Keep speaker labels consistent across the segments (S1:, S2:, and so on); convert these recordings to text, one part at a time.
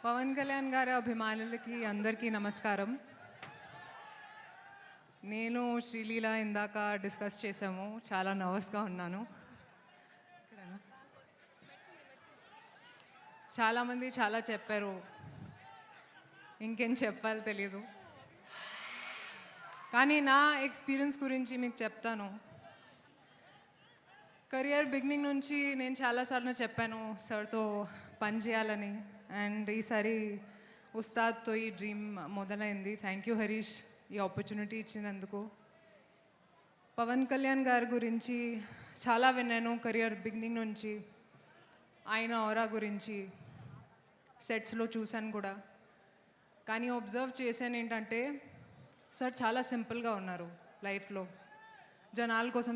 S1: పవన్ కళ్యాణ్ గారి అభిమానులకి అందరికీ నమస్కారం. నేను శ్రీలీల ఇందాక డిస్కస్ చేసాము. చాలా నర్వస్గా ఉన్నాను. చాలామంది చాలా చెప్పారు, ఇంకేం చెప్పాలో తెలీదు. కానీ నా ఎక్స్పీరియన్స్ గురించి మీకు చెప్తాను. కెరియర్ బిగినింగ్ నుంచి నేను చాలాసార్లు చెప్పాను సార్తో పని చేయాలని. అండ్ ఈసారి ఉస్తాద్తో ఈ డ్రీమ్ మొదలైంది. థ్యాంక్ యూ హరీష్, ఈ ఆపర్చునిటీ ఇచ్చినందుకు. పవన్ కళ్యాణ్ గారి గురించి చాలా విన్నాను కెరియర్ బిగినింగ్ నుంచి. ఆయన ఆరా గురించి సెట్స్లో చూశాను కూడా. కానీ అబ్జర్వ్ చేశాను ఏంటంటే సార్ చాలా సింపుల్గా ఉన్నారు లైఫ్లో. జనాల కోసం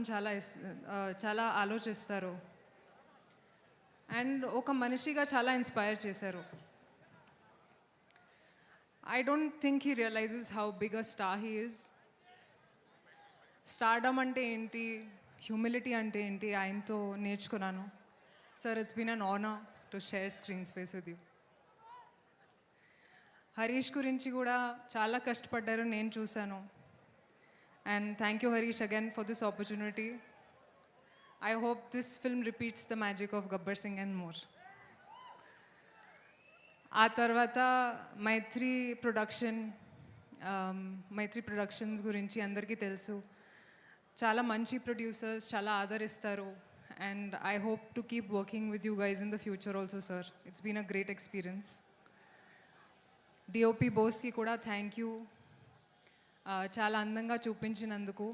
S1: చాలా ఆలోచిస్తారు. అండ్ ఒక మనిషిగా చాలా ఇన్స్పైర్ చేశారు. I don't think he realizes how big a star he is. Stardom అంటే ఏంటి, హ్యూమిలిటీ అంటే ఏంటి ఆయనతో నేర్చుకున్నాను. Sir, it's been an honour to share screen space with you. Harish గురించి కూడా చాలా కష్టపడ్డారు, నేను చూశాను. And thank you Harish again for this opportunity. I hope this film repeats the magic of Gabbar Singh and more. ఆ తర్వాత మైత్రి ప్రొడక్షన్స్ గురించి అందరికీ తెలుసు. చాలా మంచి ప్రొడ్యూసర్స్, చాలా ఆదరిస్తారు. And I hope to keep working with you guys in the future also sir. It's been a great experience. DOP Boski కూడా థ్యాంక్ యూ, చాలా అందంగా చూపించినందుకు.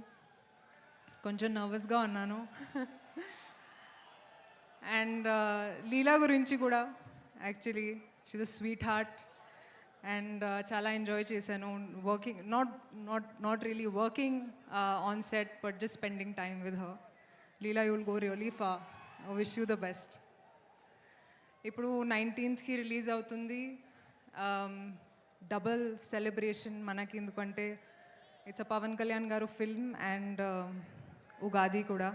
S1: కొంచెం నర్వస్గా ఉన్నాను. అండ్ లీలా గురించి కూడా actually she's a sweetheart. And చాలా ఎంజాయ్ చేశాను working, not really working on set, but just spending time with her. Leela, you will go really far. I wish you the best. ఇప్పుడు 19th release అవుతుంది. Double celebration మనకి, ఎందుకంటే it's a Pawan Kalyan గారు film and Ugadi కూడా.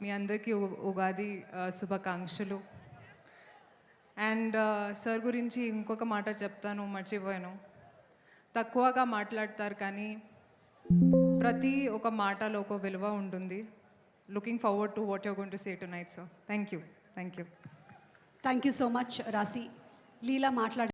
S1: మీ అందరికీ ఉగాది శుభాకాంక్షలు. And sir గురించి ఇంకొక మాట చెప్తాను, మర్చిపోయాను. తక్కువగా మాట్లాడతారు కానీ ప్రతి ఒక మాటలో ఒక విలువ ఉంటుంది. Looking forward to what you're going to say tonight sir. Thank you.
S2: Thank you so much రాశి. లీలా మాట్లాడ